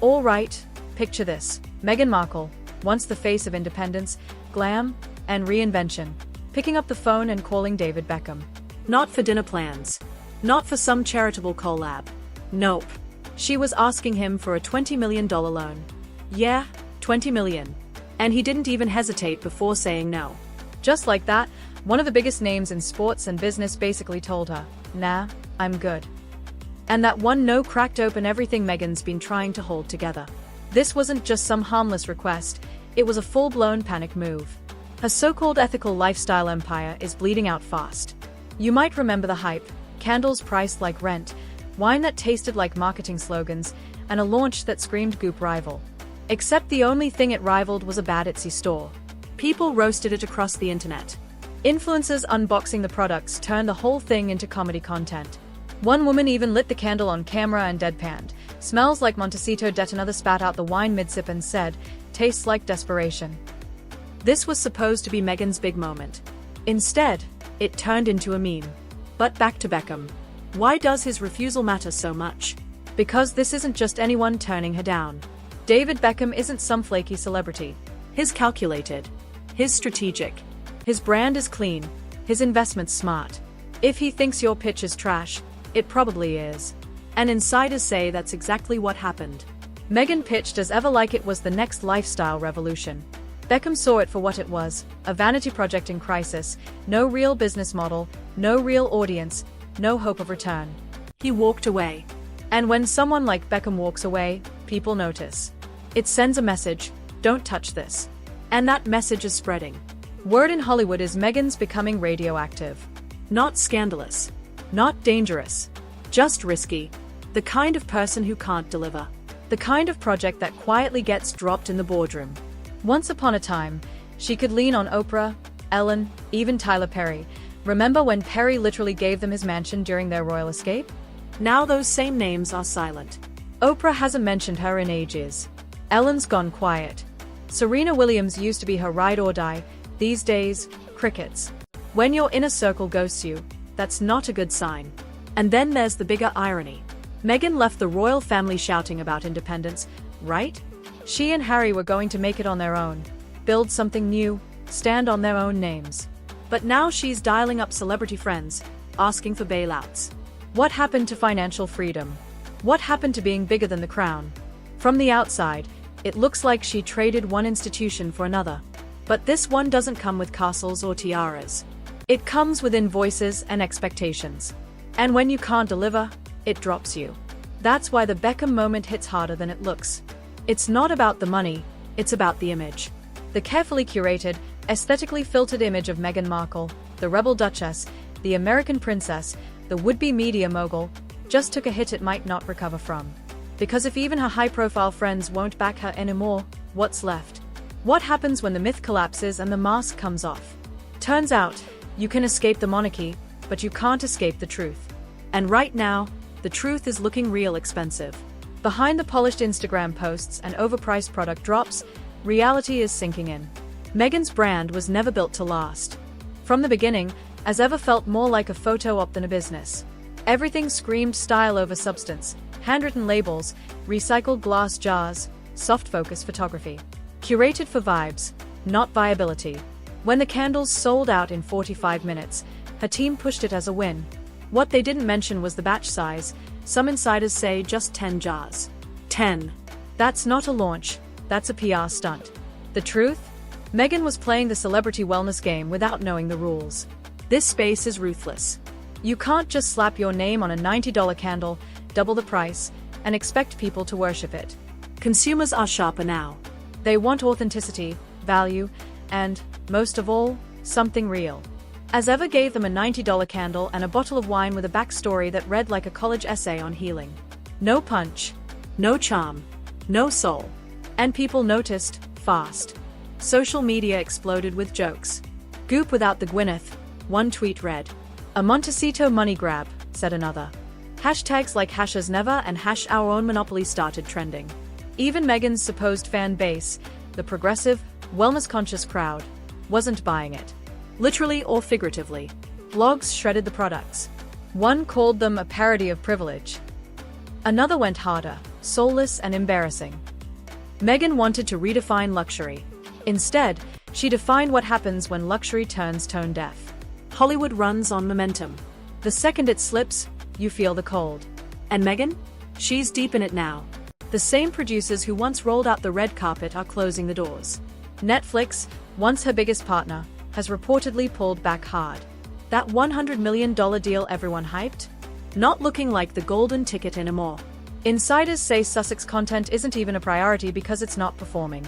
All right, picture this. Meghan Markle, once the face of independence, glam, and reinvention, picking up the phone and calling David Beckham. Not for dinner plans. Not for some charitable collab. Nope. She was asking him for a $20 million loan. Yeah, $20 million. And he didn't even hesitate before saying no. Just like that, one of the biggest names in sports and business basically told her, "Nah, I'm good." And that one no cracked open everything Meghan's been trying to hold together. This wasn't just some harmless request, it was a full-blown panic move. Her so-called ethical lifestyle empire is bleeding out fast. You might remember the hype, candles priced like rent, wine that tasted like marketing slogans, and a launch that screamed Goop rival. Except the only thing it rivaled was a bad Etsy store. People roasted it across the internet. Influencers unboxing the products turned the whole thing into comedy content. One woman even lit the candle on camera and deadpanned, "Smells like Montecito." Another spat out the wine mid-sip and said, "Tastes like desperation." This was supposed to be Meghan's big moment. Instead, it turned into a meme. But back to Beckham. Why does his refusal matter so much? Because this isn't just anyone turning her down. David Beckham isn't some flaky celebrity. He's calculated. He's strategic. His brand is clean. His investment's smart. If he thinks your pitch is trash, it probably is. And insiders say that's exactly what happened. Meghan pitched as ever like it was the next lifestyle revolution. Beckham saw it for what it was, a vanity project in crisis, no real business model, no real audience, no hope of return. He walked away. And when someone like Beckham walks away, people notice. It sends a message, "Don't touch this." And that message is spreading. Word in Hollywood is Meghan's becoming radioactive. Not scandalous. Not dangerous. Just risky. The kind of person who can't deliver. The kind of project that quietly gets dropped in the boardroom. Once upon a time, she could lean on Oprah, Ellen, even Tyler Perry. Remember when Perry literally gave them his mansion during their royal escape? Now those same names are silent. Oprah hasn't mentioned her in ages. Ellen's gone quiet. Serena Williams used to be her ride or die. These days, crickets. When your inner circle ghosts you, that's not a good sign. And then there's the bigger irony. Meghan left the royal family shouting about independence, right? She and Harry were going to make it on their own, build something new, stand on their own names. But now she's dialing up celebrity friends, asking for bailouts. What happened to financial freedom? What happened to being bigger than the crown? From the outside, it looks like she traded one institution for another. But this one doesn't come with castles or tiaras. It comes with invoices and expectations. And when you can't deliver, it drops you. That's why the Beckham moment hits harder than it looks. It's not about the money, it's about the image. The carefully curated, aesthetically filtered image of Meghan Markle, the rebel duchess, the American princess, the would-be media mogul, just took a hit it might not recover from. Because if even her high-profile friends won't back her anymore, what's left? What happens when the myth collapses and the mask comes off? Turns out, you can escape the monarchy, but you can't escape the truth. And right now, the truth is looking real expensive. Behind the polished Instagram posts and overpriced product drops, reality is sinking in. Meghan's brand was never built to last. From the beginning, as ever felt more like a photo op than a business. Everything screamed style over substance, handwritten labels, recycled glass jars, soft focus photography. Curated for vibes, not viability. When the candles sold out in 45 minutes, her team pushed it as a win. What they didn't mention was the batch size. Some insiders say just 10 jars. 10. That's not a launch, that's a PR stunt. The truth? Meghan was playing the celebrity wellness game without knowing the rules. This space is ruthless. You can't just slap your name on a $90 candle, double the price, and expect people to worship it. Consumers are sharper now. They want authenticity, value, and, most of all, something real. As ever gave them a $90 candle and a bottle of wine with a backstory that read like a college essay on healing. No punch, no charm, no soul. And people noticed, fast. Social media exploded with jokes. Goop without the Gwyneth, one tweet read. A Montecito money grab, said another. Hashtags like #never and #our own monopoly started trending. Even Meghan's supposed fan base, the progressive, wellness-conscious crowd, wasn't buying it. Literally or figuratively. Blogs shredded the products. One called them a parody of privilege. Another went harder, soulless and embarrassing. Meghan wanted to redefine luxury. Instead, she defined what happens when luxury turns tone deaf. Hollywood runs on momentum. The second it slips, you feel the cold. And Meghan? She's deep in it now. The same producers who once rolled out the red carpet are closing the doors. Netflix, once her biggest partner, has reportedly pulled back hard. That $100 million deal everyone hyped? Not looking like the golden ticket anymore. Insiders say Sussex content isn't even a priority because it's not performing.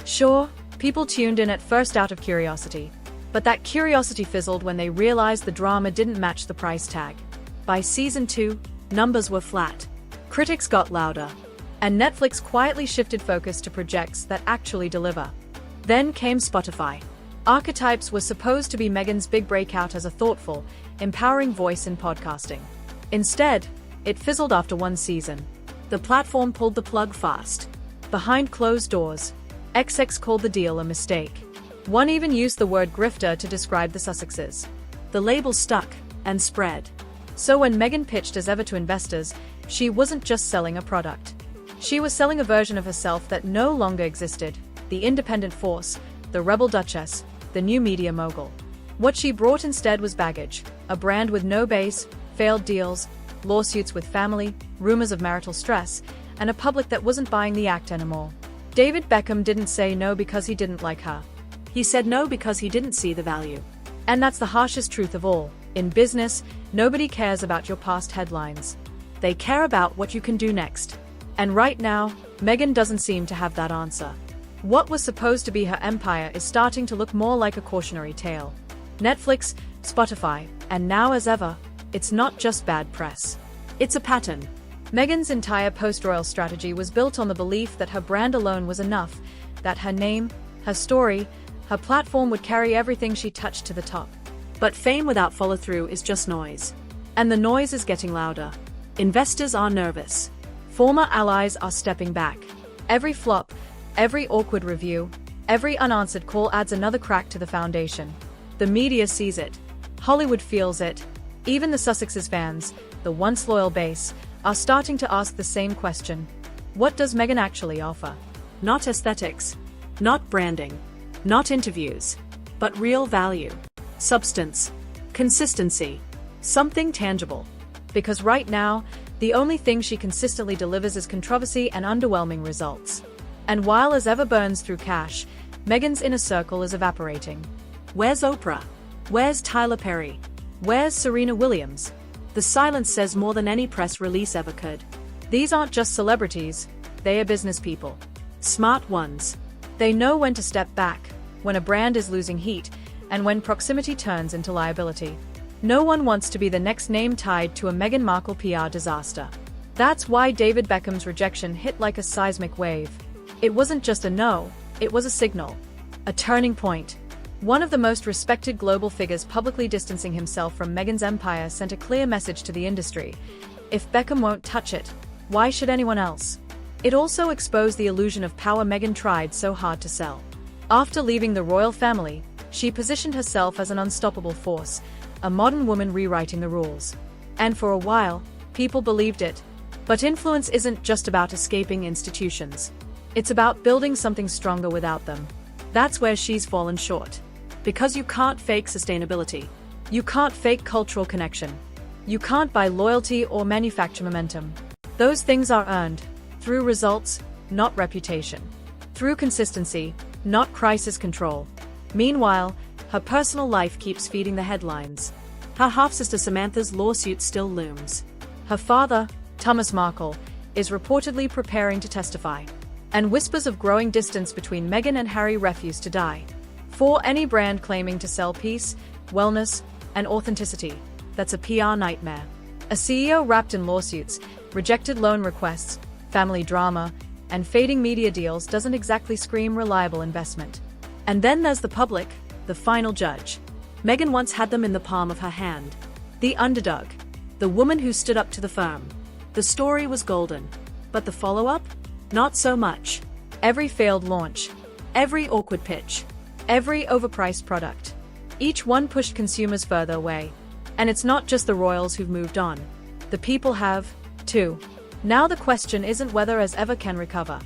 Sure, people tuned in at first out of curiosity, but that curiosity fizzled when they realized the drama didn't match the price tag. By season 2, numbers were flat. Critics got louder, and Netflix quietly shifted focus to projects that actually deliver. Then came Spotify. Archetypes was supposed to be Meghan's big breakout as a thoughtful, empowering voice in podcasting. Instead, it fizzled after one season. The platform pulled the plug fast. Behind closed doors, XX called the deal a mistake. One even used the word grifter to describe the Sussexes. The label stuck and spread. So when Meghan pitched as ever to investors, she wasn't just selling a product. She was selling a version of herself that no longer existed, the independent force, the rebel duchess, the new media mogul. What she brought instead was baggage, a brand with no base, failed deals, lawsuits with family, rumors of marital stress, and a public that wasn't buying the act anymore. David Beckham didn't say no because he didn't like her. He said no because he didn't see the value. And that's the harshest truth of all. In business, nobody cares about your past headlines. They care about what you can do next. And right now, Meghan doesn't seem to have that answer. What was supposed to be her empire is starting to look more like a cautionary tale. Netflix, Spotify, and now as ever, it's not just bad press. It's a pattern. Meghan's entire post-royal strategy was built on the belief that her brand alone was enough, that her name, her story, her platform would carry everything she touched to the top. But fame without follow-through is just noise. And the noise is getting louder. Investors are nervous. Former allies are stepping back. Every flop, every awkward review, every unanswered call adds another crack to the foundation. The media sees it. Hollywood feels it. Even the Sussexes fans, the once loyal base, are starting to ask the same question. What does Meghan actually offer? Not aesthetics, not branding, not interviews, but real value, substance, consistency, something tangible. Because right now, the only thing she consistently delivers is controversy and underwhelming results. And while as ever burns through cash, Meghan's inner circle is evaporating. Where's Oprah? Where's Tyler Perry? Where's Serena Williams? The silence says more than any press release ever could. These aren't just celebrities, they are business people. Smart ones. They know when to step back, when a brand is losing heat, and when proximity turns into liability. No one wants to be the next name tied to a Meghan Markle PR disaster. That's why David Beckham's rejection hit like a seismic wave. It wasn't just a no, it was a signal. A turning point. One of the most respected global figures publicly distancing himself from Meghan's empire sent a clear message to the industry. If Beckham won't touch it, why should anyone else? It also exposed the illusion of power Meghan tried so hard to sell. After leaving the royal family, she positioned herself as an unstoppable force, a modern woman rewriting the rules. And for a while, people believed it. But influence isn't just about escaping institutions. It's about building something stronger without them. That's where she's fallen short. Because you can't fake sustainability. You can't fake cultural connection. You can't buy loyalty or manufacture momentum. Those things are earned through results, not reputation. Through consistency, not crisis control. Meanwhile, her personal life keeps feeding the headlines. Her half-sister Samantha's lawsuit still looms. Her father, Thomas Markle, is reportedly preparing to testify. And whispers of growing distance between Meghan and Harry refuse to die. For any brand claiming to sell peace, wellness, and authenticity, that's a PR nightmare. A CEO wrapped in lawsuits, rejected loan requests, family drama, and fading media deals doesn't exactly scream reliable investment. And then there's the public, the final judge. Meghan once had them in the palm of her hand. The underdog. The woman who stood up to the firm. The story was golden. But the follow-up? Not so much. Every failed launch. Every awkward pitch. Every overpriced product. Each one pushed consumers further away. And it's not just the royals who've moved on. The people have, too. Now the question isn't whether as ever can recover.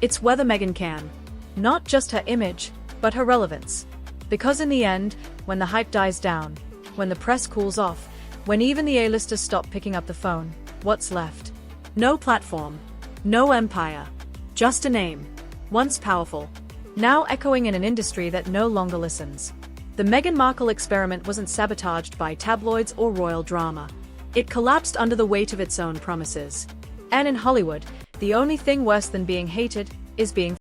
It's whether Meghan can. Not just her image, but her relevance. Because in the end, when the hype dies down, when the press cools off, when even the A-listers stop picking up the phone, what's left? No platform. No empire. Just a name. Once powerful. Now echoing in an industry that no longer listens. The Meghan Markle experiment wasn't sabotaged by tabloids or royal drama. It collapsed under the weight of its own promises. And in Hollywood, the only thing worse than being hated is being